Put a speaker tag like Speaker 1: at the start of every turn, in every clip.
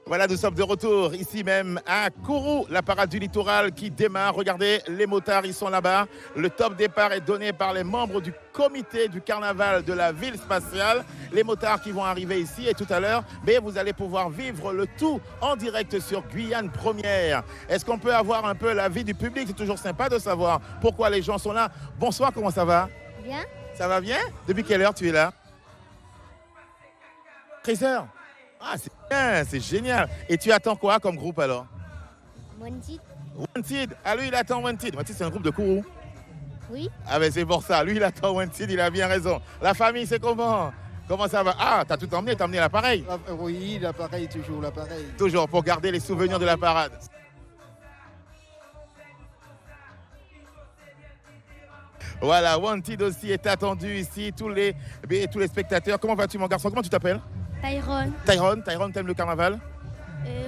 Speaker 1: Voilà, nous sommes de retour ici même à Kourou, la parade du littoral qui démarre. Regardez, les motards, ils sont là-bas. Le top départ est donné par les membres du comité du carnaval de la ville spatiale. Les motards qui vont arriver ici et tout à l'heure, mais vous allez pouvoir vivre le tout en direct sur Guyane Première. Est-ce qu'on peut avoir un peu l'avis du public? C'est toujours sympa de savoir pourquoi les gens sont là. Bonsoir, comment ça va?
Speaker 2: Bien.
Speaker 1: Ça va bien? Depuis quelle heure tu es là? 13h. Ah, c'est bien, c'est génial. Et tu attends quoi comme groupe alors?
Speaker 2: Wanted.
Speaker 1: Wanted. Ah, lui, il attend Wanted. Wanted, c'est un groupe de Kourou.
Speaker 2: Oui.
Speaker 1: Ah, ben c'est pour ça. Lui, il attend Wanted, il a bien raison. La famille, c'est comment? Comment ça va? Ah, t'as tout emmené, t'as emmené l'appareil.
Speaker 3: Oui, l'appareil, toujours l'appareil.
Speaker 1: Toujours pour garder les souvenirs de la parade. Voilà, Wanted aussi est attendu ici, tous les spectateurs. Comment vas-tu, mon garçon? Comment tu t'appelles?
Speaker 2: Tyrone.
Speaker 1: Tyrone, t'aimes le carnaval?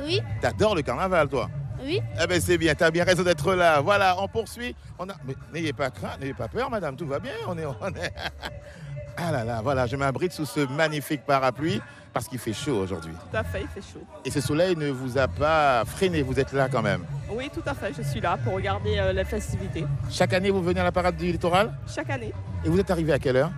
Speaker 2: Oui.
Speaker 1: T'adores le carnaval, toi?
Speaker 2: Oui.
Speaker 1: Eh bien, c'est bien, t'as bien raison d'être là. Voilà, on poursuit. Mais n'ayez pas crainte, n'ayez pas peur, madame, tout va bien. On est... Ah là là, voilà, je m'abrite sous ce magnifique parapluie parce qu'il fait chaud aujourd'hui.
Speaker 4: Tout à fait, il fait chaud.
Speaker 1: Et ce soleil ne vous a pas freiné, vous êtes là quand même.
Speaker 4: Oui, tout à fait, je suis là pour regarder les festivités.
Speaker 1: Chaque année, vous venez à la parade du littoral?
Speaker 4: Chaque année,
Speaker 1: Et vous êtes arrivé à quelle heure?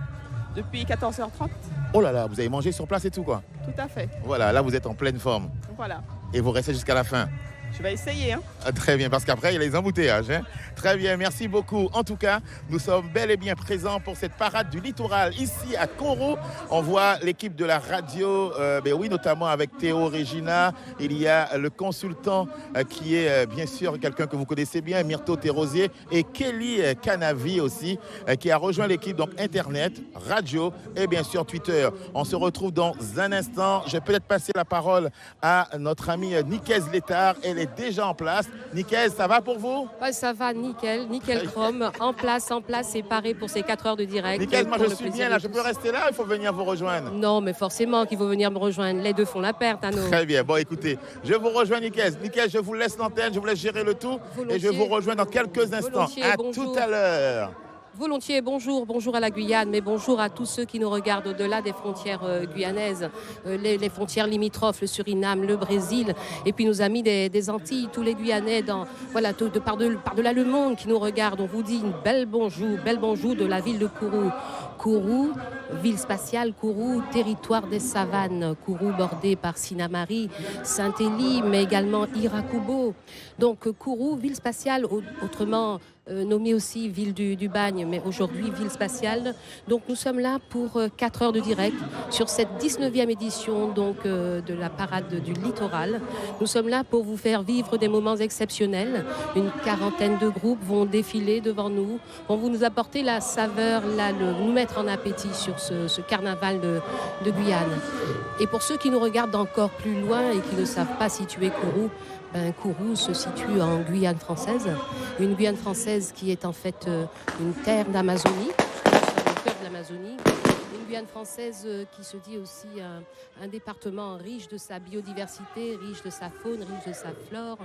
Speaker 4: depuis 14h30.
Speaker 1: Oh là là, vous avez mangé sur place et tout quoi.
Speaker 4: Tout à fait.
Speaker 1: Voilà, là vous êtes en pleine forme.
Speaker 4: Voilà.
Speaker 1: Et vous restez jusqu'à la fin.
Speaker 4: Je vais essayer. Hein.
Speaker 1: Ah, très bien, parce qu'après, il y a les embouteillages. Hein. Très bien, merci beaucoup. En tout cas, nous sommes bel et bien présents pour cette parade du littoral ici à Kourou. On voit l'équipe de la radio, oui, notamment avec Théo Regina. Il y a le consultant qui est bien sûr quelqu'un que vous connaissez bien, Myrto Thérosier, et Kelly Canavi aussi, qui a rejoint l'équipe donc Internet, radio et bien sûr Twitter. On se retrouve dans un instant. Je vais peut-être passer la parole à notre ami Nikez Létard. Elle est déjà en place. Nikez, ça va pour vous?
Speaker 5: Ouais, ça va, nickel chrome, en place, et paré pour ces 4 heures de direct.
Speaker 1: Nikez, moi je suis bien là, je peux rester là, il faut venir vous rejoindre.
Speaker 5: Non, mais forcément qu'il faut venir me rejoindre. Les deux font la perte, Anno.
Speaker 1: Très bien, bon écoutez, je vous rejoins Nikez. Nikez, je vous laisse l'antenne, je vous laisse gérer le tout.
Speaker 5: Volontiers.
Speaker 1: Et je vous rejoins dans quelques instants. À
Speaker 5: Bonjour.
Speaker 1: tout à l'heure.
Speaker 5: Volontiers, bonjour à la Guyane, mais bonjour à tous ceux qui nous regardent au-delà des frontières guyanaises, les frontières limitrophes, le Suriname, le Brésil, et puis nos amis des Antilles, tous les Guyanais, par-delà le monde qui nous regardent. On vous dit une belle bonjour de la ville de Kourou. Kourou, ville spatiale, Kourou, territoire des savanes, Kourou bordé par Sinamari, Saint-Élie, mais également Irakubo. Donc Kourou, ville spatiale, autrement nommée aussi ville du bagne, mais aujourd'hui ville spatiale. Donc nous sommes là pour 4 heures de direct sur cette 19e édition donc, de la parade du littoral. Nous sommes là pour vous faire vivre des moments exceptionnels. Une quarantaine de groupes vont défiler devant nous, vont vous nous apporter la saveur, nous mettre en appétit sur ce carnaval de Guyane. Et pour ceux qui nous regardent encore plus loin et qui ne savent pas situer Kourou, Kourou se situe en Guyane française, une Guyane française qui est en fait une terre d'Amazonie, le cœur de l'Amazonie, une Guyane française qui se dit aussi un département riche de sa biodiversité, riche de sa faune, riche de sa flore,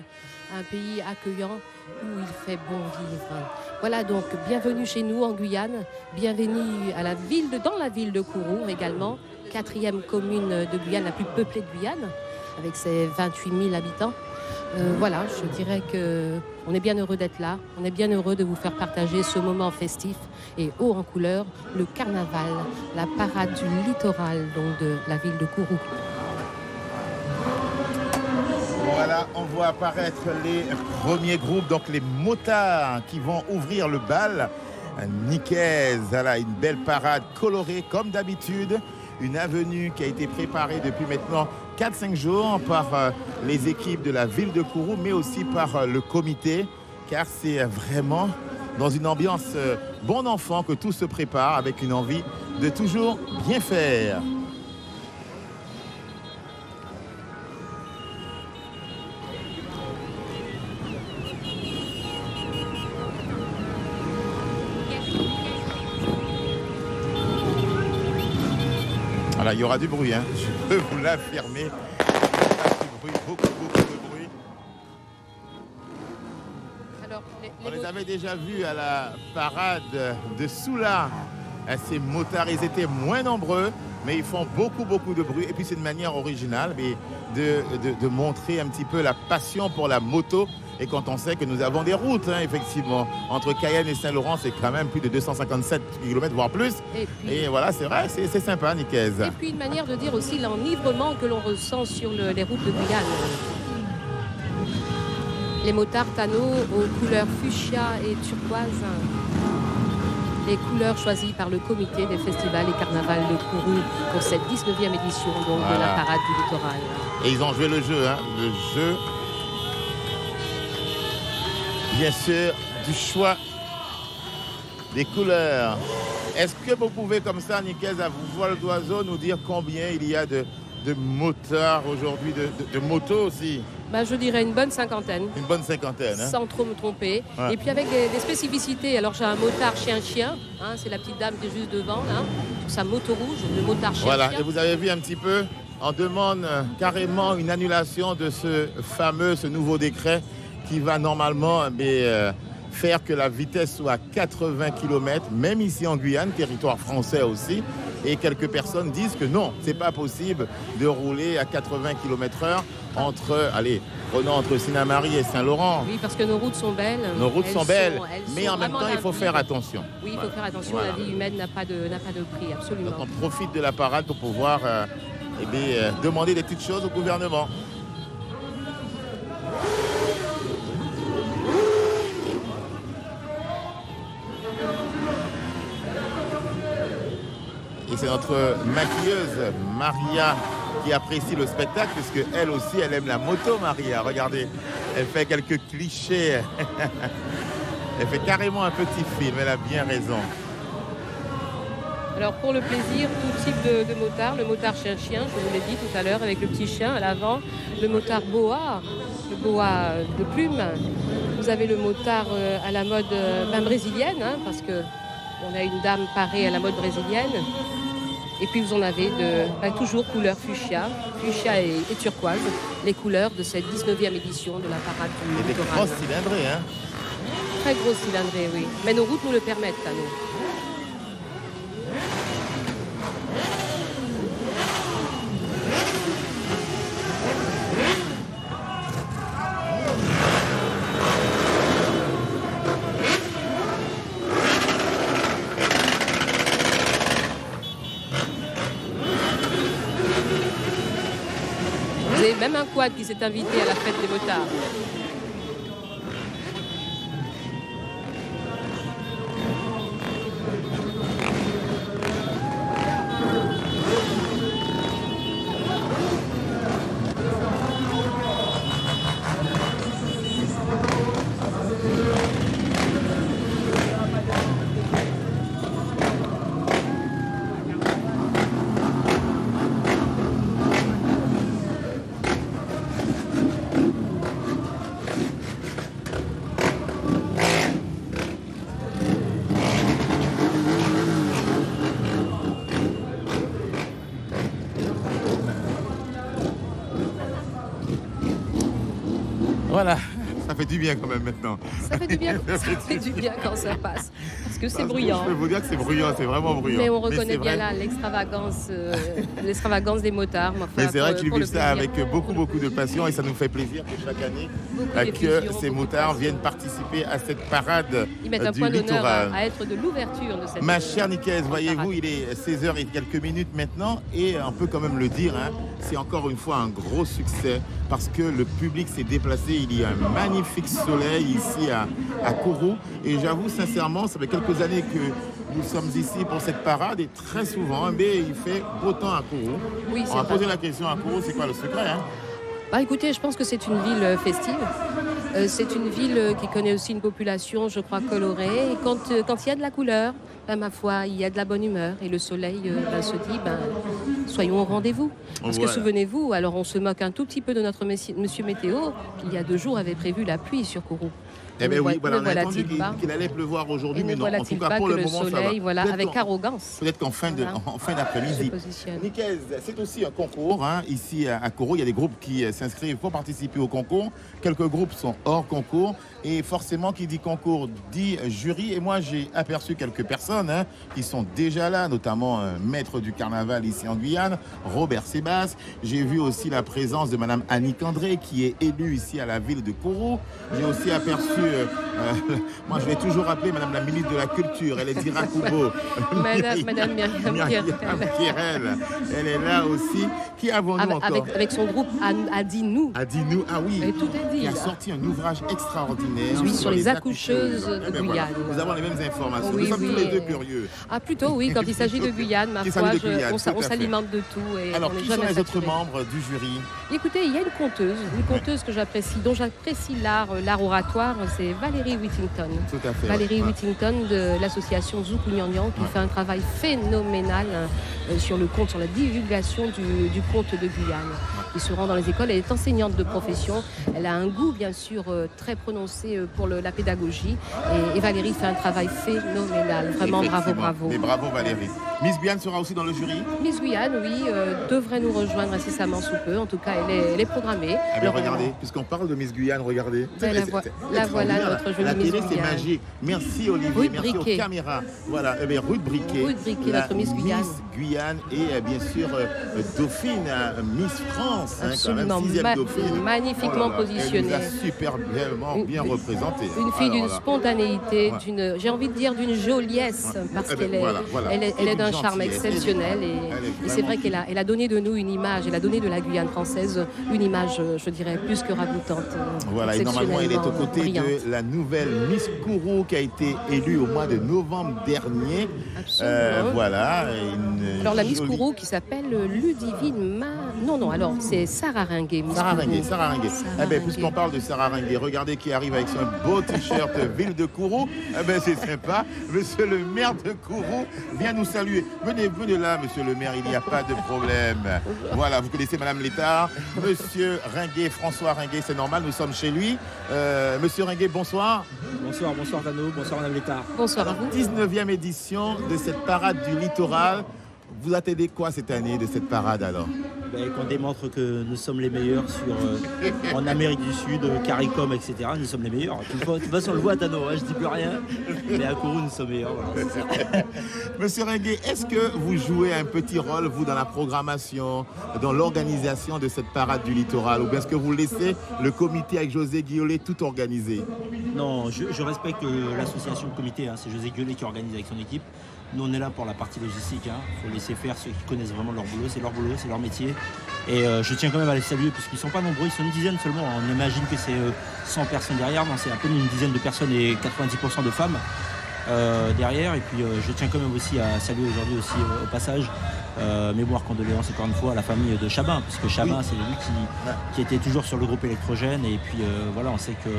Speaker 5: un pays accueillant où il fait bon vivre. Voilà donc, bienvenue chez nous en Guyane, bienvenue dans la ville de Kourou également, 4e commune de Guyane, la plus peuplée de Guyane, avec ses 28 000 habitants. Voilà, je dirais qu'on est bien heureux d'être là, on est bien heureux de vous faire partager ce moment festif et haut en couleur, le carnaval, la parade du littoral donc de la ville de Kourou.
Speaker 1: Voilà, on voit apparaître les premiers groupes, donc les motards qui vont ouvrir le bal. Nikez, voilà, une belle parade colorée comme d'habitude. Une avenue qui a été préparée depuis maintenant 4-5 jours par les équipes de la ville de Kourou, mais aussi par le comité, car c'est vraiment dans une ambiance bon enfant que tout se prépare avec une envie de toujours bien faire. Voilà, il y aura du bruit, hein. Je peux vous l'affirmer. Il y aura du bruit, beaucoup de bruit.
Speaker 5: Alors,
Speaker 1: On les avait déjà vus à la parade de Soula Ces motards, ils étaient moins nombreux, mais ils font beaucoup de bruit. Et puis c'est une manière originale de montrer un petit peu la passion pour la moto. Et quand on sait que nous avons des routes, hein, effectivement, entre Cayenne et Saint-Laurent, c'est quand même plus de 257 km, voire plus. Et voilà, c'est vrai, c'est sympa, Nicaise.
Speaker 5: Et puis une manière de dire aussi l'enivrement que l'on ressent sur les routes de Guyane. Les motards Tano aux couleurs fuchsia et turquoise. Les couleurs choisies par le comité des festivals et carnavals de Kourou pour cette 19e édition donc, de la parade du littoral.
Speaker 1: Et ils ont joué le jeu, hein, le jeu, bien sûr, du choix des couleurs. Est-ce que vous pouvez, comme ça, Nicaise, à vous voile d'oiseau, nous dire combien il y a de motards aujourd'hui, de motos aussi?
Speaker 5: Je dirais une bonne cinquantaine.
Speaker 1: Une bonne cinquantaine. Hein.
Speaker 5: Sans trop me tromper.
Speaker 1: Ouais.
Speaker 5: Et puis avec des spécificités. Alors j'ai un motard chien-chien. Hein, c'est la petite dame qui est juste devant. Là, sur sa moto rouge, le motard chien-chien.
Speaker 1: Voilà, et vous avez vu un petit peu, on demande carrément une annulation de ce nouveau décret qui va normalement faire que la vitesse soit à 80 km, même ici en Guyane, territoire français aussi. Et quelques personnes disent que non, c'est pas possible de rouler à 80 km/h entre Sinnamary et Saint-Laurent.
Speaker 5: Oui, parce que nos routes sont belles.
Speaker 1: Nos routes sont belles, mais en même temps, il faut
Speaker 5: d'avenir.
Speaker 1: faire attention.
Speaker 5: Oui, il faut faire attention.
Speaker 1: Voilà.
Speaker 5: La vie humaine n'a pas de prix, absolument.
Speaker 1: Donc on profite de la parade pour pouvoir demander des petites choses au gouvernement. Et c'est notre maquilleuse, Maria, qui apprécie le spectacle, puisque elle aussi, elle aime la moto, Maria. Regardez, elle fait quelques clichés. Elle fait carrément un petit film, elle a bien raison.
Speaker 5: Alors pour le plaisir, tout type de motard, le motard chien-chien, je vous l'ai dit tout à l'heure, avec le petit chien à l'avant, le motard boa, le boa de plume. Vous avez le motard à la mode brésilienne, hein, parce que on a une dame parée à la mode brésilienne. Et puis vous en avez toujours couleur fuchsia et turquoise, les couleurs de cette 19e édition de la parade du
Speaker 1: Et des
Speaker 5: littoral.
Speaker 1: grosses cylindrées, hein.
Speaker 5: Très grosse cylindrée, oui. Mais nos routes nous le permettent à nous. Vous avez même un quad qui s'est invité à la fête des motards.
Speaker 1: Voilà, ça fait du bien quand même maintenant.
Speaker 5: Ça fait du bien, quand ça passe. Parce que c'est bruyant.
Speaker 1: Je peux vous dire que c'est bruyant, c'est vraiment bruyant.
Speaker 5: Mais on reconnaît
Speaker 1: c'est
Speaker 5: bien
Speaker 1: vrai.
Speaker 5: là l'extravagance des motards.
Speaker 1: Mais c'est vrai qu'ils vivent ça avec beaucoup de passion et ça nous fait plaisir que chaque année que ces motards viennent participer à cette parade
Speaker 5: Ils mettent un
Speaker 1: du
Speaker 5: point d'honneur
Speaker 1: littoral.
Speaker 5: à être de l'ouverture de cette
Speaker 1: Ma chère Nicaise, voyez-vous,
Speaker 5: parade.
Speaker 1: il est 16h et quelques minutes maintenant et on peut quand même le dire, hein, c'est encore une fois un gros succès parce que le public s'est déplacé. Il y a un magnifique soleil ici à Kourou et j'avoue sincèrement, ça fait quelques années que nous sommes ici pour cette parade et très souvent, il fait beau temps à Kourou.
Speaker 5: Oui,
Speaker 1: On va
Speaker 5: c'est
Speaker 1: poser
Speaker 5: vrai.
Speaker 1: la question à Kourou, c'est quoi le secret, hein?
Speaker 5: Écoutez, je pense que c'est une ville festive. C'est une ville qui connaît aussi une population, je crois, colorée. Et quand il y a de la couleur, ma foi, il y a de la bonne humeur. Et le soleil se dit, soyons au rendez-vous. Parce que
Speaker 1: Voilà.
Speaker 5: souvenez-vous, alors on se moque un tout petit peu de notre monsieur météo, qui il y a 2 jours avait prévu la pluie sur Kourou.
Speaker 1: Eh bien oui,
Speaker 5: Ne
Speaker 1: voilà, on a entendu
Speaker 5: voilà-t-il pas
Speaker 1: qu'il allait pleuvoir aujourd'hui,
Speaker 5: Et
Speaker 1: mais
Speaker 5: ne
Speaker 1: non, en tout
Speaker 5: voilà-t-il
Speaker 1: cas
Speaker 5: pas
Speaker 1: pour
Speaker 5: que
Speaker 1: le
Speaker 5: le
Speaker 1: moment ça va.
Speaker 5: soleil, voilà,
Speaker 1: Peut-être
Speaker 5: avec
Speaker 1: qu'en-
Speaker 5: arrogance,
Speaker 1: Peut-être qu'en fin
Speaker 5: se
Speaker 1: d'après-midi.
Speaker 5: positionne.
Speaker 1: Nicaise, c'est aussi un concours. Hein. Ici à Kourou, il y a des groupes qui s'inscrivent pour participer au concours. Quelques groupes sont hors concours. Et forcément, qui dit concours dit jury. Et moi, j'ai aperçu quelques personnes qui sont déjà là, notamment un maître du carnaval ici en Guyane, Robert Sébastien. J'ai vu aussi la présence de Madame Annick André, qui est élue ici à la ville de Kourou. J'ai aussi aperçu, moi je vais toujours appeler Madame la ministre de la Culture, elle est d'Irakubo.
Speaker 5: Madame Myriam
Speaker 1: Pierrel. Elle est là aussi. Qui avons-nous encore
Speaker 5: avec son groupe Adinou.
Speaker 1: Adinou, ah oui.
Speaker 5: Et tout est dit.
Speaker 1: Qui a sorti un ouvrage extraordinaire.
Speaker 5: Oui, sur les accoucheuses de Guyane.
Speaker 1: Voilà. Nous avons les mêmes informations.
Speaker 5: Oui,
Speaker 1: nous sommes
Speaker 5: oui.
Speaker 1: tous les deux curieux.
Speaker 5: Ah plutôt oui, quand il s'agit de Guyane, ma foi, on s'alimente de tout. Et
Speaker 1: alors,
Speaker 5: on
Speaker 1: qui
Speaker 5: est
Speaker 1: sont
Speaker 5: jamais
Speaker 1: les autres
Speaker 5: saturé.
Speaker 1: membres du jury?
Speaker 5: Écoutez, il y a une conteuse que j'apprécie, dont j'apprécie l'art oratoire, c'est Valérie Whittington.
Speaker 1: Tout à fait.
Speaker 5: Valérie
Speaker 1: ouais.
Speaker 5: Whittington de l'association Zouk Nyang qui fait un travail phénoménal sur le conte, sur la divulgation du conte de Guyane. Qui se rend dans les écoles, elle est enseignante de profession, elle a un goût bien sûr très prononcé pour la pédagogie et Valérie fait un travail phénoménal, vraiment bravo.
Speaker 1: Et bravo Valérie. Miss Guyane sera aussi dans le jury?
Speaker 5: Miss Guyane, oui, devrait nous rejoindre incessamment sous peu, en tout cas elle est programmée.
Speaker 1: Ah ben regardez, puisqu'on parle de Miss Guyane, regardez.
Speaker 5: Ben, la voilà notre jolie
Speaker 1: la
Speaker 5: Miss
Speaker 1: télé, c'est
Speaker 5: Guyane.
Speaker 1: magique. Merci Olivier,
Speaker 5: Ruth
Speaker 1: merci
Speaker 5: Briquet.
Speaker 1: aux caméras. Voilà, Ruth Briquet.
Speaker 5: Ruth Briquet,
Speaker 1: la
Speaker 5: notre Miss Guyane.
Speaker 1: Miss Guyane et bien sûr Dauphine, Miss France, quand même,
Speaker 5: Absolument,
Speaker 1: 6e Dauphine.
Speaker 5: magnifiquement
Speaker 1: Oh là là,
Speaker 5: positionnée.
Speaker 1: Elle nous a super bien représentée.
Speaker 5: Une fille
Speaker 1: Alors
Speaker 5: d'une
Speaker 1: là,
Speaker 5: spontanéité,
Speaker 1: ouais.
Speaker 5: j'ai envie de dire d'une joliesse, parce
Speaker 1: Eh ben,
Speaker 5: qu'elle
Speaker 1: voilà.
Speaker 5: elle est d'un
Speaker 1: D'une
Speaker 5: charme
Speaker 1: gentillesse.
Speaker 5: exceptionnel.
Speaker 1: Elle est
Speaker 5: Et c'est
Speaker 1: vraiment-
Speaker 5: vrai elle a donné de nous une image, elle a donné de la Guyane française une image, je dirais, plus que ragoûtante.
Speaker 1: Voilà, et normalement, elle est aux
Speaker 5: exceptionnellement
Speaker 1: côtés
Speaker 5: brillante.
Speaker 1: de la nouvelle Miss Kourou qui a été élue au mois de novembre dernier.
Speaker 5: Absolument.
Speaker 1: Voilà.
Speaker 5: Alors la Miss
Speaker 1: jolie-
Speaker 5: Kourou qui s'appelle Ludivine Non, alors c'est Sarah Ringuet. Miss
Speaker 1: Sarah
Speaker 5: Kourou.
Speaker 1: Ringuet, Sarah Ringuet.
Speaker 5: Sarah
Speaker 1: Eh ben,
Speaker 5: Ringuet.
Speaker 1: puisqu'on parle de Sarah Ringuet, regardez qui arrive avec son beau t-shirt Ville de Kourou. Eh ben, c'est sympa. Monsieur le maire de Kourou vient nous saluer. Venez là, monsieur le maire, il n'y a pas de problème. Voilà, vous connaissez Madame Létard. Monsieur Ringuet, François Ringuet, c'est normal, nous sommes chez lui. Monsieur Ringuet, bonsoir.
Speaker 6: Bonsoir Dano, bonsoir Madame Létard.
Speaker 5: Bonsoir à vous.
Speaker 1: 19e édition de cette parade du littoral. Vous attendez quoi cette année de cette parade alors?
Speaker 6: Qu'on démontre que nous sommes les meilleurs en Amérique du Sud, CARICOM, etc. Nous sommes les meilleurs. De toute façon, on le voit à Dano, je dis plus rien. Mais à Kourou, nous sommes meilleurs. Voilà.
Speaker 1: Monsieur Ringuet, est-ce que vous jouez un petit rôle, vous, dans la programmation, dans l'organisation de cette parade du littoral? Ou bien est-ce que vous laissez le comité avec José Guillolet tout organiser?
Speaker 6: Non, je respecte l'association, le comité. C'est José Guillolet qui organise avec son équipe. Nous, on est là pour la partie logistique. Il faut laisser faire ceux qui connaissent vraiment leur boulot, c'est leur métier. Et je tiens quand même à les saluer parce qu'ils ne sont pas nombreux, ils sont une dizaine seulement. On imagine que c'est 100 personnes derrière. Non, c'est à peine une dizaine de personnes et 90% de femmes derrière. Et puis, je tiens quand même aussi à saluer aujourd'hui aussi au passage mémoire, condoléances encore une fois à la famille de Chabin, puisque Chabin,
Speaker 1: Oui.
Speaker 6: c'est lui qui était toujours sur le groupe électrogène. Et puis, voilà, on sait que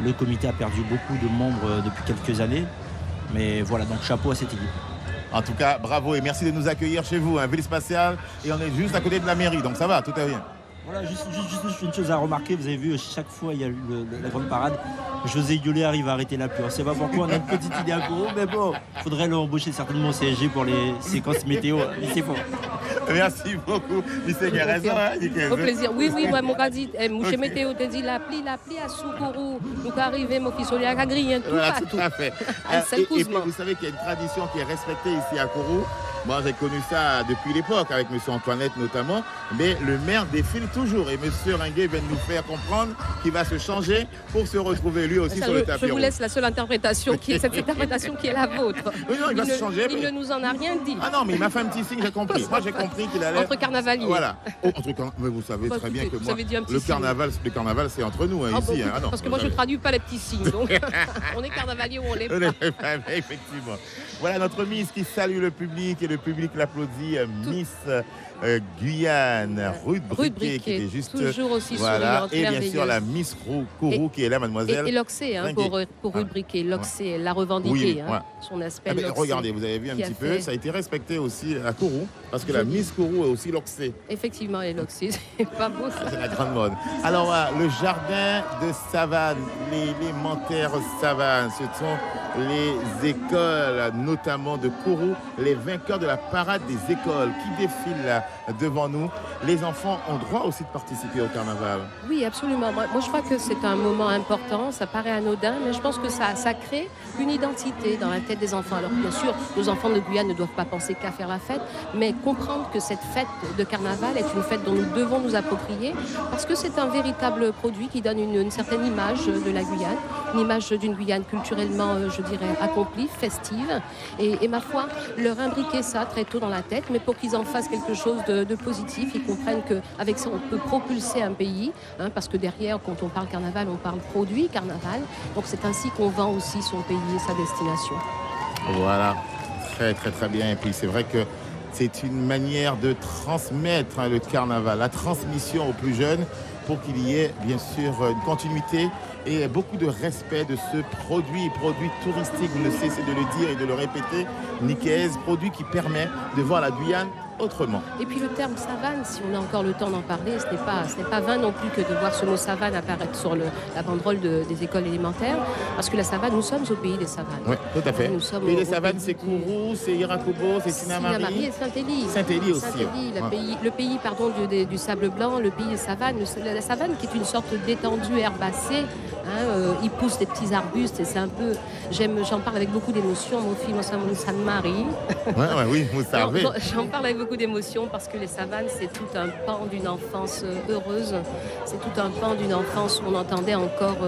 Speaker 6: le comité a perdu beaucoup de membres depuis quelques années. Mais voilà, donc chapeau à cette équipe.
Speaker 1: En tout cas, bravo et merci de nous accueillir chez vous, ville spatiale. Et on est juste à côté de la mairie, donc ça va, tout est bien.
Speaker 6: Voilà, juste une chose à remarquer, vous avez vu, chaque fois il y a eu la grande parade, José Guillolet arrive à arrêter la pluie. On ne sait pas pourquoi, on a une petite idée à Kourou, mais bon, il faudrait l'embaucher certainement au CSG pour les séquences météo, mais c'est faux.
Speaker 1: Merci beaucoup, Mr. Guéraison.
Speaker 5: Au plaisir. Oui, moi, mon gars dit,
Speaker 1: Ok.
Speaker 5: météo te dit la pluie à Soukourou. Nous arrivons, mon fils, on est à griller tout
Speaker 1: Voilà,
Speaker 5: partout.
Speaker 1: tout à fait.
Speaker 5: Ah, c'est
Speaker 1: Et
Speaker 5: le
Speaker 1: puis,
Speaker 5: Kouzman.
Speaker 1: vous savez qu'il y a une tradition qui est respectée ici à Kourou. Moi, j'ai connu ça depuis l'époque, avec M. Antoinette notamment. Mais le maire défile toujours. Et M. Ringuet vient de nous faire comprendre qu'il va se changer pour se retrouver lui aussi sur le tapis
Speaker 5: Je vous
Speaker 1: rouge.
Speaker 5: laisse la seule interprétation cette interprétation qui est la vôtre.
Speaker 1: Oui, non, il va se changer.
Speaker 5: Il ne nous en a rien dit.
Speaker 1: Ah non, mais il m'a fait un petit signe, j'ai compris. Moi, j'ai compris qu'il allait...
Speaker 5: Entre carnavaliers.
Speaker 1: Voilà. Oh, mais vous savez
Speaker 5: Bah,
Speaker 1: très bien que
Speaker 5: vous
Speaker 1: moi,
Speaker 5: avez dit un petit
Speaker 1: le
Speaker 5: signe.
Speaker 1: carnaval, c'est entre nous,
Speaker 5: Ah,
Speaker 1: ici.
Speaker 5: bon,
Speaker 1: Ah non,
Speaker 5: parce que moi,
Speaker 1: vous
Speaker 5: je ne
Speaker 1: savez.
Speaker 5: traduis pas les petits signes. Donc, on est carnavalier ou on l'est pas.
Speaker 1: Effectivement. Voilà notre Miss qui salue le public et le public l'applaudit. Miss Guyane, Ruth Briquet, qui était juste...
Speaker 5: toujours aussi
Speaker 1: voilà.
Speaker 5: souriante,
Speaker 1: Et bien sûr
Speaker 5: merveilleuse.
Speaker 1: la Miss Kourou qui est là, mademoiselle.
Speaker 5: Et l'Oxé,
Speaker 1: Ringuet.
Speaker 5: pour Ruth Briquet, l'Oxé, elle l'a
Speaker 1: Oui,
Speaker 5: revendiqué,
Speaker 1: ouais.
Speaker 5: son aspect
Speaker 1: Ah ben,
Speaker 5: l'Oxé.
Speaker 1: regardez, vous avez vu un
Speaker 5: qui a
Speaker 1: petit peu,
Speaker 5: fait-
Speaker 1: ça a été respecté aussi à Kourou, parce que la Miss Kourou est aussi l'Oxé.
Speaker 5: Effectivement, et l'Oxé, c'est pas beau ça.
Speaker 1: C'est la grande mode. Alors, le jardin de Savane, l'élémentaire Savane, ce sont les écoles, notamment de Kourou, les vainqueurs l'heure de la parade des écoles qui défile là, devant nous. Les enfants ont droit aussi de participer au carnaval.
Speaker 5: Oui, absolument. Moi, je crois que c'est un moment important. Ça paraît anodin, mais je pense que ça crée une identité dans la tête des enfants. Alors, bien sûr, nos enfants de Guyane ne doivent pas penser qu'à faire la fête, mais comprendre que cette fête de carnaval est une fête dont nous devons nous approprier parce que c'est un véritable produit qui donne une certaine image de la Guyane, une image d'une Guyane culturellement, je dirais, accomplie, festive. Et ma foi, leur imbriquer ça très tôt dans la tête, mais pour qu'ils en fassent quelque chose de positif, ils comprennent qu'avec ça, on peut propulser un pays, hein, parce que derrière, quand on parle carnaval, on parle produit carnaval. Donc c'est ainsi qu'on vend aussi son pays et sa destination.
Speaker 1: Voilà, très très très bien. Et puis c'est vrai que c'est une manière de transmettre le carnaval, la transmission aux plus jeunes pour qu'il y ait bien sûr une continuité et beaucoup de respect de ce produit touristique, vous ne cessez de le dire et de le répéter, Nicaise, produit qui permet de voir la Guyane autrement.
Speaker 5: Et puis le terme savane, si on a encore le temps d'en parler, ce n'est pas vain non plus que de voir ce mot savane apparaître sur la banderole des écoles élémentaires, parce que la savane, nous sommes au pays des savanes.
Speaker 1: Oui, tout à fait.
Speaker 5: Nous sommes
Speaker 1: et les savanes, c'est Kourou, c'est Irakobo, c'est Sinamari
Speaker 5: et Saint-Élie.
Speaker 1: Saint-Élie aussi.
Speaker 5: Saint-Élie, le pays du sable blanc, le pays des savanes. La savane qui est une sorte d'étendue herbacée. Il pousse des petits arbustes et c'est un peu... J'en parle avec beaucoup d'émotion. Mon film, ça me marie.
Speaker 1: Oui, vous savez.
Speaker 5: J'en parle avec beaucoup d'émotion parce que les savanes, c'est tout un pan d'une enfance heureuse. C'est tout un pan d'une enfance où on entendait encore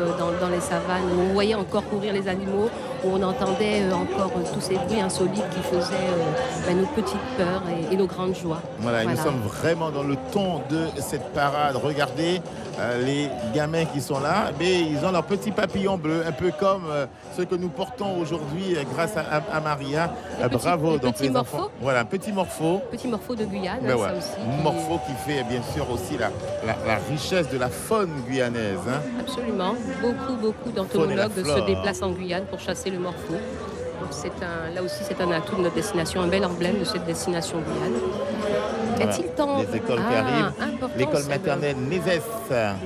Speaker 5: dans les savanes, où on voyait encore courir les animaux, où on entendait encore tous ces bruits insolites qui faisaient nos petites peurs et nos grandes joies.
Speaker 1: Voilà, nous sommes vraiment dans le ton de cette parade. Regardez les gamins qui sont là, mais ils ont leurs petits papillons bleus, un peu comme ceux que nous portons aujourd'hui grâce à Maria. Bravo.
Speaker 5: Donc les
Speaker 1: enfants.
Speaker 5: Morpho.
Speaker 1: Voilà, un petit morpho.
Speaker 5: Petit morpho de Guyane,
Speaker 1: ça
Speaker 5: aussi.
Speaker 1: Morpho qui fait bien sûr aussi la richesse de la faune guyanaise.
Speaker 5: Absolument. Beaucoup d'entomologues se déplacent en Guyane pour chasser le morpho. Donc là aussi, c'est un atout de notre destination, un bel emblème de cette destination Guyane.
Speaker 1: Voilà. Les écoles qui arrivent. L'école maternelle Nézès.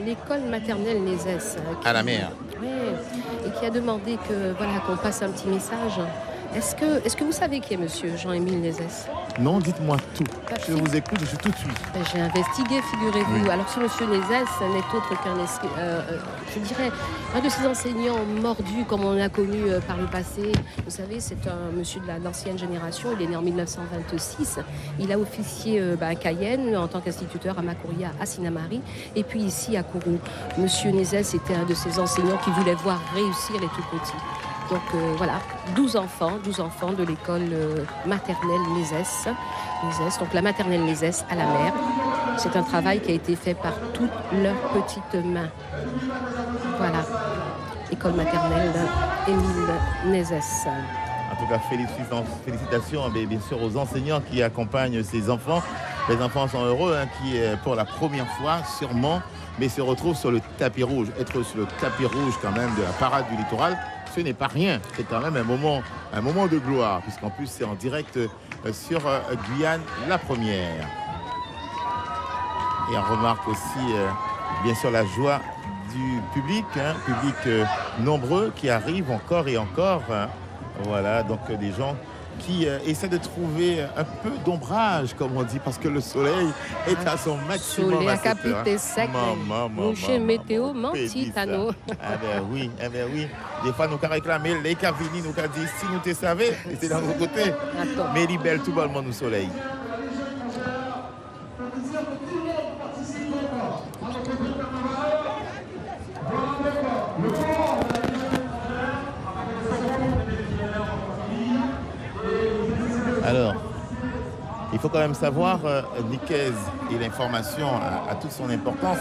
Speaker 5: L'école maternelle Nézès.
Speaker 1: À la mer.
Speaker 5: Oui, et qui a demandé qu'on passe un petit message. Est-ce que vous savez qui est monsieur Jean-Émile Nézès?
Speaker 1: Non, dites-moi tout. Je vous écoute, je suis tout de suite.
Speaker 5: J'ai investigué, figurez-vous.
Speaker 1: Oui.
Speaker 5: Alors, ce monsieur Nézès n'est autre qu'un, je dirais, un de ces enseignants mordus comme on l'a connu par le passé. Vous savez, c'est un monsieur de l'ancienne génération. Il est né en 1926. Il a officié à Cayenne en tant qu'instituteur à Macoria, à Sinamari, et puis ici à Kourou. Monsieur Nézès était un de ces enseignants qui voulait voir réussir les tout petits. Donc voilà, 12 enfants de l'école maternelle Nézès. Donc la maternelle Nézès à la mer. C'est un travail qui a été fait par toutes leurs petites mains. Voilà, école maternelle Émile Nézès.
Speaker 1: En tout cas, félicitations bien sûr aux enseignants qui accompagnent ces enfants. Les enfants sont heureux, qui pour la première fois sûrement, mais se retrouvent sur le tapis rouge. Être sur le tapis rouge quand même de la parade du littoral, ce n'est pas rien. C'est quand même un moment de gloire, puisqu'en plus c'est en direct sur Guyane la première. Et on remarque aussi bien sûr la joie du public, public nombreux qui arrivent encore et encore. Voilà, donc des gens qui essaient de trouver un peu d'ombrage, comme on dit, parce que le soleil est à son maximum.
Speaker 5: Soleil
Speaker 1: à
Speaker 5: à capité sec, mouché météo mentitano.
Speaker 1: Ah ben oui. Des fois, nous avons réclamé, les Cavini nous avons dit, si nous te savais, c'était dans nos côtés. Mais il est belle, tout le monde au soleil. Alors, il faut quand même savoir, Nicaise, et l'information a toute son importance.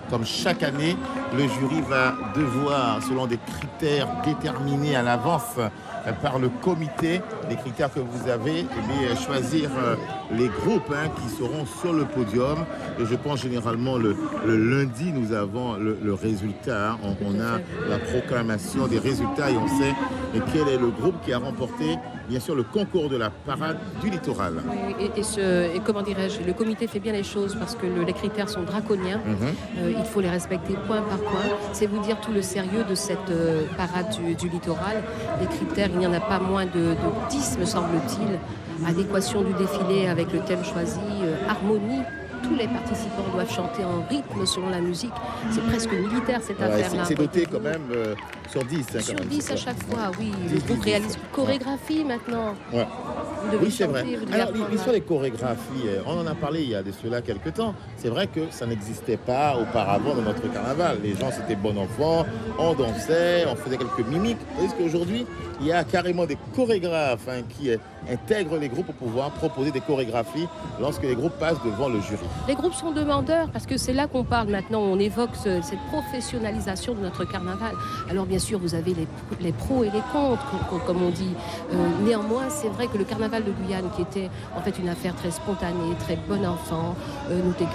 Speaker 1: Comme chaque année, le jury va devoir, selon des critères déterminés à l'avance par le comité, les critères que vous avez, choisir les groupes qui seront sur le podium. Et je pense généralement le lundi, nous avons le résultat. On a la proclamation des résultats et on sait quel est le groupe qui a remporté bien sûr le concours de la parade du littoral.
Speaker 5: Oui, et comment dirais-je, le comité fait bien les choses parce que les critères sont draconiens. Il faut les respecter point par point. C'est vous dire tout le sérieux de cette parade du littoral. Les critères, il n'y en a pas moins de 10, me semble-t-il. Adéquation du défilé avec le thème choisi, harmonie. Tous les participants doivent chanter en rythme selon la musique. C'est presque militaire cette affaire-là.
Speaker 1: C'est doté quand même sur 10. Hein,
Speaker 5: sur
Speaker 1: quand même,
Speaker 5: 10 à chaque fois, oui. Le groupe réalise une chorégraphie maintenant.
Speaker 1: Ouais. Oui, c'est vrai. Alors,
Speaker 5: apprendre.
Speaker 1: sur les chorégraphies, on en a parlé il y a de cela quelques temps. C'est vrai que ça n'existait pas auparavant dans notre carnaval. Les gens, c'était bon enfant, on dansait, on faisait quelques mimiques. Est-ce qu'aujourd'hui, il y a carrément des chorégraphes qui intègrent les groupes pour pouvoir proposer des chorégraphies lorsque les groupes passent devant le jury?
Speaker 5: Les groupes sont demandeurs parce que c'est là qu'on parle maintenant. On évoque cette professionnalisation de notre carnaval. Alors bien sûr, vous avez les pros et les contre, comme on dit. Néanmoins, c'est vrai que le carnaval de Guyane, qui était en fait une affaire très spontanée, très bon enfant, nous t'es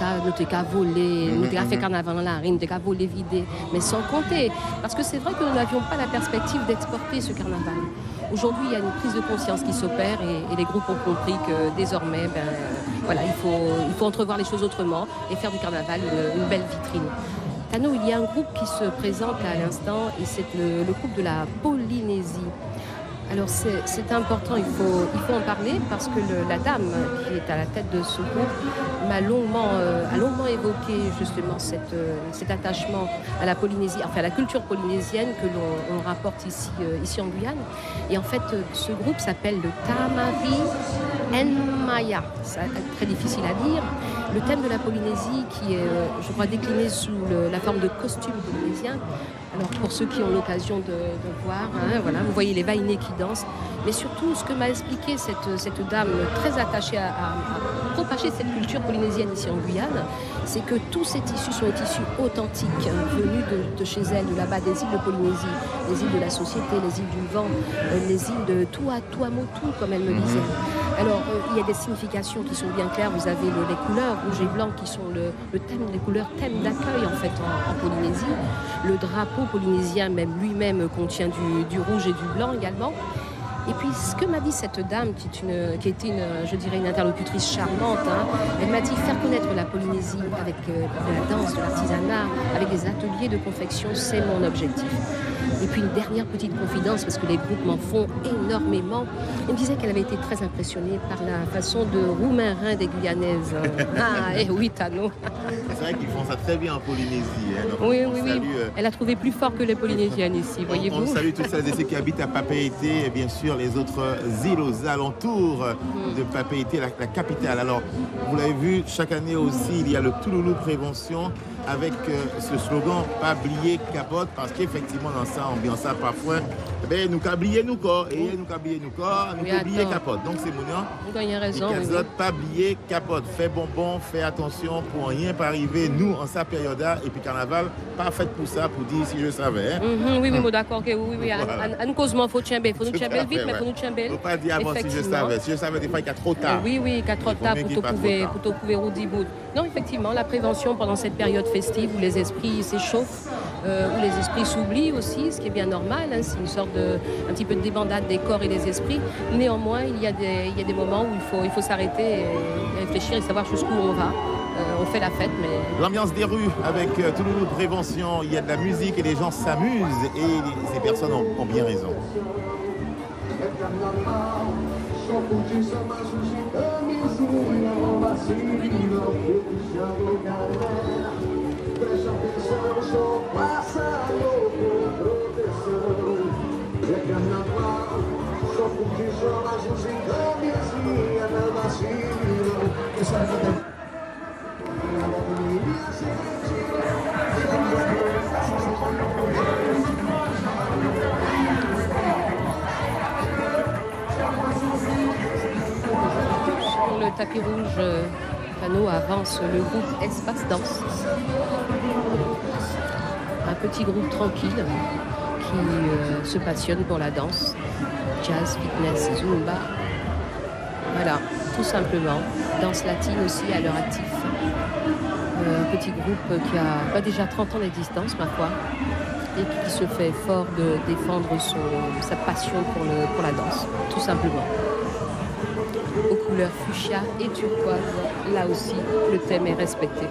Speaker 5: qu'à voler, nous t'es qu'à faire carnaval dans la rue, nous t'es qu'à voler vider, mais sans compter. Parce que c'est vrai que nous n'avions pas la perspective d'exporter ce carnaval. Aujourd'hui, il y a une prise de conscience qui s'opère et les groupes ont compris que désormais, il faut entrevoir les choses autrement et faire du carnaval une belle vitrine. Tano, il y a un groupe qui se présente à l'instant et c'est le groupe de la Polynésie. Alors c'est important, il faut en parler parce que la dame qui est à la tête de ce groupe a longuement évoqué justement cet attachement à la Polynésie, enfin à la culture polynésienne que l'on rapporte ici en Guyane. Et en fait, ce groupe s'appelle le Tamari Nmaya. C'est très difficile à dire. Le thème de la Polynésie qui est, je crois, décliné sous la forme de costume polynésien. Alors pour ceux qui ont l'occasion de voir, vous voyez les vainés qui dansent, mais surtout ce que m'a expliqué cette dame très attachée à propager cette culture polynésienne ici en Guyane, c'est que tous ces tissus sont des tissus authentiques, venus de chez elle, de là-bas, des îles de Polynésie, les îles de la Société, les îles du Vent, les îles de Tuamotu, comme elle me disait. Alors il y a des significations qui sont bien claires, vous avez les couleurs rouge et blanc qui sont le thème, les couleurs thème d'accueil en fait en Polynésie. Le drapeau polynésien même lui-même contient du rouge et du blanc également. Et puis ce que m'a dit cette dame qui était une interlocutrice charmante, elle m'a dit faire connaître la Polynésie avec de la danse, de l'artisanat, avec des ateliers de confection, c'est mon objectif. Et puis une dernière petite confidence, parce que les groupes m'en font énormément. Elle me disait qu'elle avait été très impressionnée par la façon de roumain-rein des Guyanaises. Et oui, Tano.
Speaker 1: C'est vrai qu'ils font ça très bien en Polynésie.
Speaker 5: Oui. Elle a trouvé plus fort que les Polynésiennes ici, voyez-vous.
Speaker 1: On salue tous celles et ceux qui habitent à Papeete et bien sûr les autres îles aux alentours de Papeete, la capitale. Alors, vous l'avez vu, chaque année aussi, il y a le Touloulou Prévention avec ce slogan « Pas oublier capote » parce qu'effectivement, dans ça, ambiance ça parfois, nous oublier nous corps et nous oublier nous corps, nous oublier capote. Donc, c'est mounion.
Speaker 5: Vous avez raison.
Speaker 1: Pas oublier capote. Fais bonbon, fais attention pour rien pas arriver. Nous, en sa période, et puis carnaval, pas fait pour ça, pour dire si je savais.
Speaker 5: Oui, d'accord. Oui. À nous causemement, il faut tchember vite, mais il faut nous tchember.
Speaker 1: Il ne faut pas dire avant si je savais. Si je savais, des fois, il y a trop tard.
Speaker 5: Oui, il y a trop tard pour trouver Roudibout. Non, effectivement, la prévention pendant cette période festive où les esprits s'échauffent, où les esprits s'oublient aussi, ce qui est bien normal. C'est une sorte un petit peu de débandade des corps et des esprits. Néanmoins, il y a des moments où il faut s'arrêter et réfléchir et savoir jusqu'où on va. On fait la fête, mais...
Speaker 1: L'ambiance des rues avec Touloulou Prévention, il y a de la musique et les gens s'amusent et ces personnes ont bien raison.
Speaker 5: Sur le tapis rouge, Tano avance le groupe Espace Danse. Un petit groupe tranquille qui se passionne pour la danse. Jazz, fitness, zumba. Voilà, tout simplement. Danse latine aussi à leur actif. Un petit groupe qui a déjà 30 ans d'existence, ma foi. et qui se fait fort de défendre sa passion pour la danse, tout simplement. Aux couleurs fuchsia et turquoise, là aussi, le thème est respecté.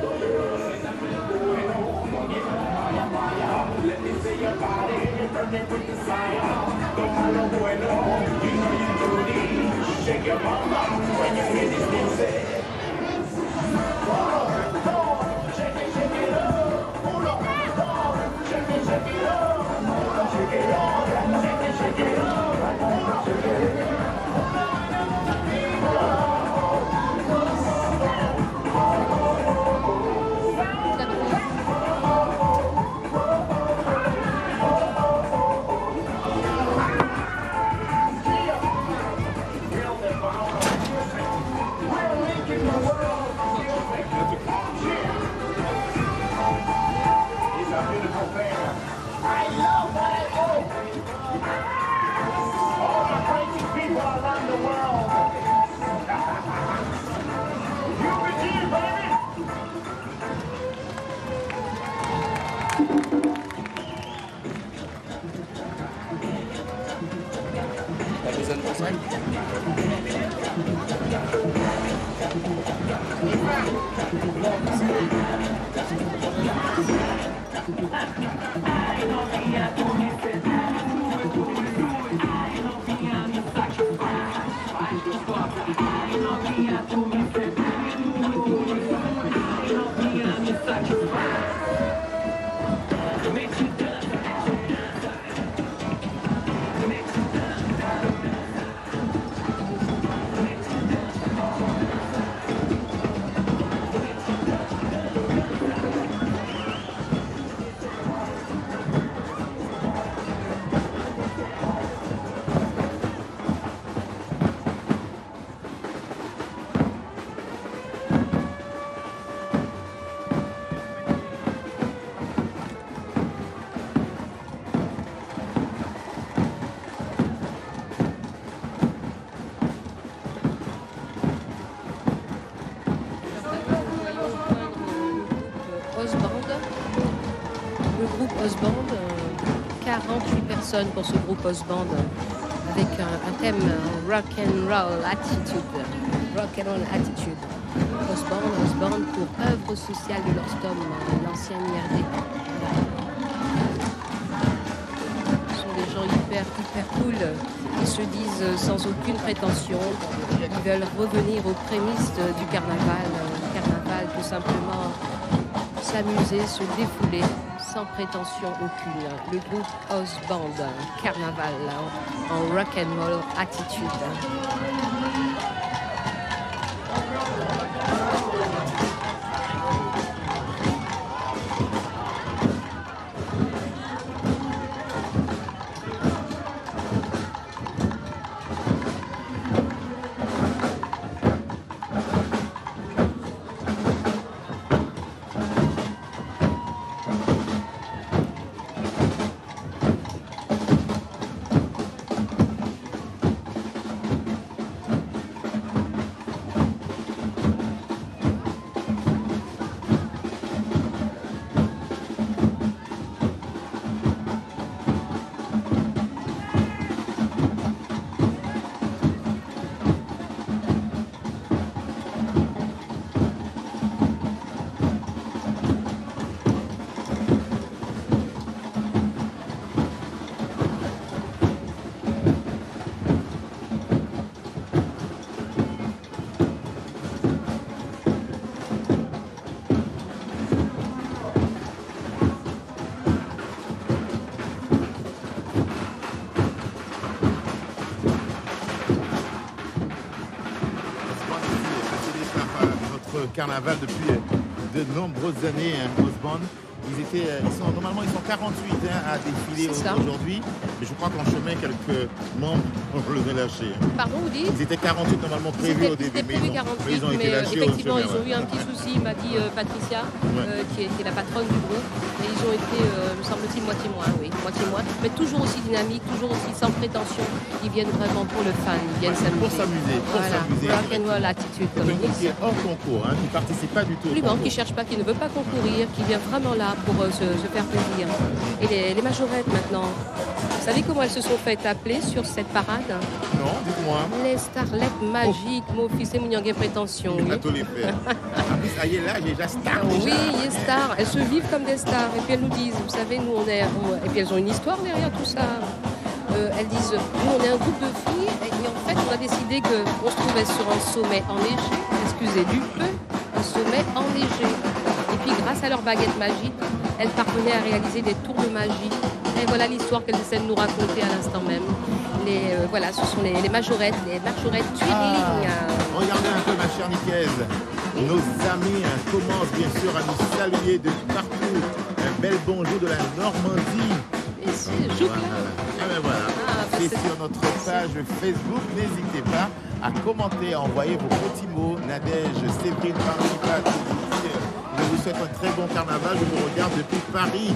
Speaker 5: Le groupe Osband, 48 personnes pour ce groupe Osband, avec un thème rock and roll attitude. Rock and roll attitude. Osband pour œuvre sociale de l'Orstom, l'ancienne IRD. Ce sont des gens hyper cool, qui se disent sans aucune prétention. Ils veulent revenir aux prémices du carnaval. Carnaval, tout simplement, s'amuser, se défouler, sans prétention aucune. Le groupe Osband, Carnaval, en rock and roll attitude.
Speaker 1: Carnaval depuis de nombreuses années, Osband. Normalement, ils sont 48 à défiler aujourd'hui. Mais je crois qu'en chemin, quelques membres ont levé lâché.
Speaker 5: Pardon, vous dites ?
Speaker 1: Ils étaient 48 normalement prévus au début.
Speaker 5: Mais ils ont été lâchés. Effectivement, ils ont eu un petit souci, m'a dit Patricia, qui était la patronne du groupe. Et ils ont été, me semble-t-il, moitié moins. Mais toujours aussi dynamiques, toujours aussi sans prétention. Ils viennent vraiment pour le fan, ils viennent s'amuser.
Speaker 1: Pour s'amuser.
Speaker 5: Rock and roll attitude, comme on dit.
Speaker 1: Qui est hors concours, qui ne participe pas du tout.
Speaker 5: Qui ne cherche pas, qui ne veut pas concourir, qui vient vraiment là pour se faire plaisir. Et les majorettes maintenant. Vous savez comment elles se sont fait appeler sur cette parade?
Speaker 1: Non, dites-moi.
Speaker 5: Les starlettes magiques, mon fils et mon yangue prétention.
Speaker 1: Il
Speaker 5: Oui.
Speaker 1: va tout les faire. En plus, ça y est, là, j'ai déjà star.
Speaker 5: Oui,
Speaker 1: déjà.
Speaker 5: les stars, elles se vivent comme des stars. Et puis elles nous disent, vous savez, nous on est. Et puis elles ont une histoire derrière tout ça. Elles disent, nous on est un groupe de filles et en fait on a décidé qu'on se trouvait sur un sommet enneigé, excusez du peu, un sommet enneigé. Et puis grâce à leur baguette magique, elles parvenaient à réaliser des tours de magie. Et voilà l'histoire qu'elles essaient de nous raconter à l'instant même. Voilà, ce sont les majorettes Tuiring.
Speaker 1: Regardez un peu, ma chère Nicaise. Nos amis commencent bien sûr à nous saluer de partout. Un bel bonjour de la Normandie.
Speaker 5: Ici, je
Speaker 1: Voilà. Et ben voilà. C'est sur notre page Facebook. N'hésitez pas à commenter, à envoyer vos petits mots. Nadège, Séverine, Participat, je vous souhaite un très bon carnaval. Je vous regarde depuis Paris.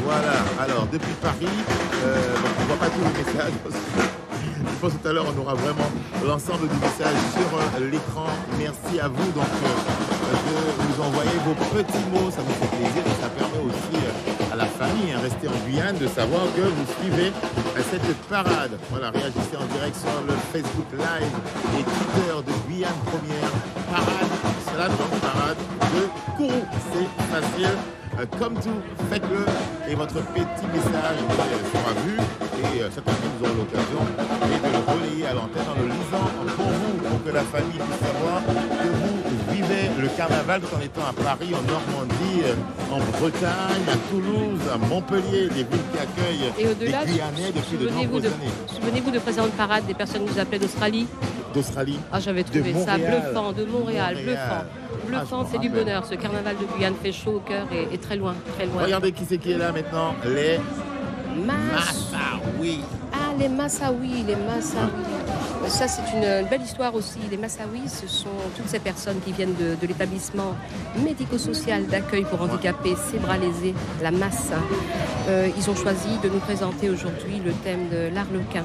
Speaker 1: Voilà. Alors, depuis Paris, donc on ne voit pas tous les messages. Je pense que tout à l'heure, on aura vraiment l'ensemble du message sur l'écran. Merci à vous donc, de nous envoyer vos petits mots. Ça nous fait plaisir et ça permet aussi à la famille, restée en Guyane, de savoir que vous suivez cette parade. Voilà, réagissez en direct sur le Facebook Live et Twitter de Guyane Première. Parade, cela donc parade de Kourou. C'est facile. Comme tout, faites-le et votre petit message sera vu et certainement nous aurons l'occasion de le relayer à l'antenne en le lisant pour vous, pour que la famille puisse savoir que vous vivez le carnaval tout en étant à Paris, en Normandie, en Bretagne, à Toulouse, à Montpellier, des villes qui accueillent
Speaker 5: Et au-delà,
Speaker 1: des Guyanais depuis de nombreuses années.
Speaker 5: souvenez-vous de présentes parades des personnes qui nous appelaient d'Australie.
Speaker 1: D'Australie.
Speaker 5: Ah, j'avais trouvé ça
Speaker 1: Montréal.
Speaker 5: bluffant, de Montréal, bluffant. Bluffant,
Speaker 1: je
Speaker 5: c'est
Speaker 1: me
Speaker 5: du
Speaker 1: rappelle.
Speaker 5: bonheur. Ce carnaval de Guyane fait chaud au cœur et très loin, très loin.
Speaker 1: Regardez qui c'est qui est là maintenant. Les Massaouis.
Speaker 5: Ah, les Massaouis, les Massaouis. Ça, c'est une belle histoire aussi. Les Massaouis, ce sont toutes ces personnes qui viennent de l'établissement médico-social d'accueil pour handicapés Sébralésé, la Masse. Ils ont choisi de nous présenter aujourd'hui le thème de l'Arlequin.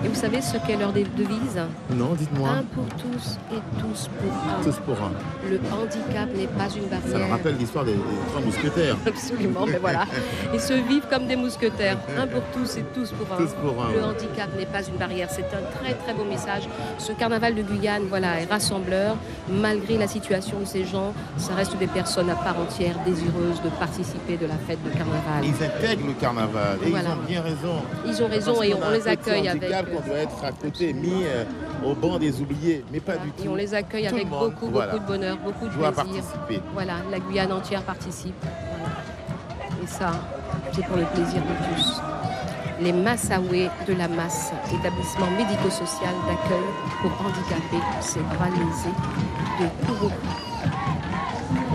Speaker 5: Et vous savez ce qu'est leur devise?
Speaker 1: Non, dites-moi.
Speaker 5: Un pour tous et tous pour un.
Speaker 1: Tous pour un.
Speaker 5: Le handicap n'est pas une
Speaker 1: Ça me
Speaker 5: barrière.
Speaker 1: rappelle l'histoire des trois mousquetaires.
Speaker 5: Absolument, mais voilà. Ils se vivent comme des mousquetaires. Un pour tous et tous pour un.
Speaker 1: Tous pour un,
Speaker 5: Le
Speaker 1: ouais.
Speaker 5: handicap n'est pas une barrière. C'est un très très beau message. Ce carnaval de Guyane, voilà, est rassembleur. Malgré la situation de ces gens, ça reste des personnes à part entière désireuses de participer de la fête de carnaval.
Speaker 1: Ils intègrent le carnaval et
Speaker 5: Voilà.
Speaker 1: ils ont bien raison.
Speaker 5: Ils ont raison
Speaker 1: Parce
Speaker 5: et
Speaker 1: qu'on a
Speaker 5: on
Speaker 1: un
Speaker 5: les
Speaker 1: petit
Speaker 5: accueille avec.
Speaker 1: handicap qu'on doit être à côté, mis au banc des oubliés, mais pas du tout.
Speaker 5: Et on les accueille
Speaker 1: Tout
Speaker 5: avec
Speaker 1: le monde,
Speaker 5: beaucoup,
Speaker 1: voilà,
Speaker 5: beaucoup de bonheur, beaucoup de
Speaker 1: doit
Speaker 5: plaisir.
Speaker 1: participer.
Speaker 5: Voilà, la Guyane entière participe. Voilà. Et ça, c'est pour le plaisir de tous. Les Massaouais de la Masse, établissement médico-social d'accueil pour handicapés, c'est Bralésé de Kourou.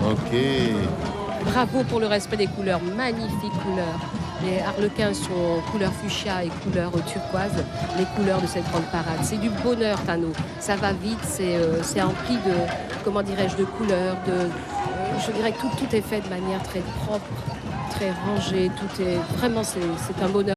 Speaker 1: Ok.
Speaker 5: Bravo pour le respect des couleurs, magnifiques couleurs. Les harlequins sont couleur fuchsia et couleur turquoise, les couleurs de cette grande parade. C'est du bonheur, Tano. Ça va vite, c'est empli de, comment dirais-je, de couleurs. Je dirais que tout est fait de manière très propre, très rangée. Tout est vraiment, c'est un bonheur.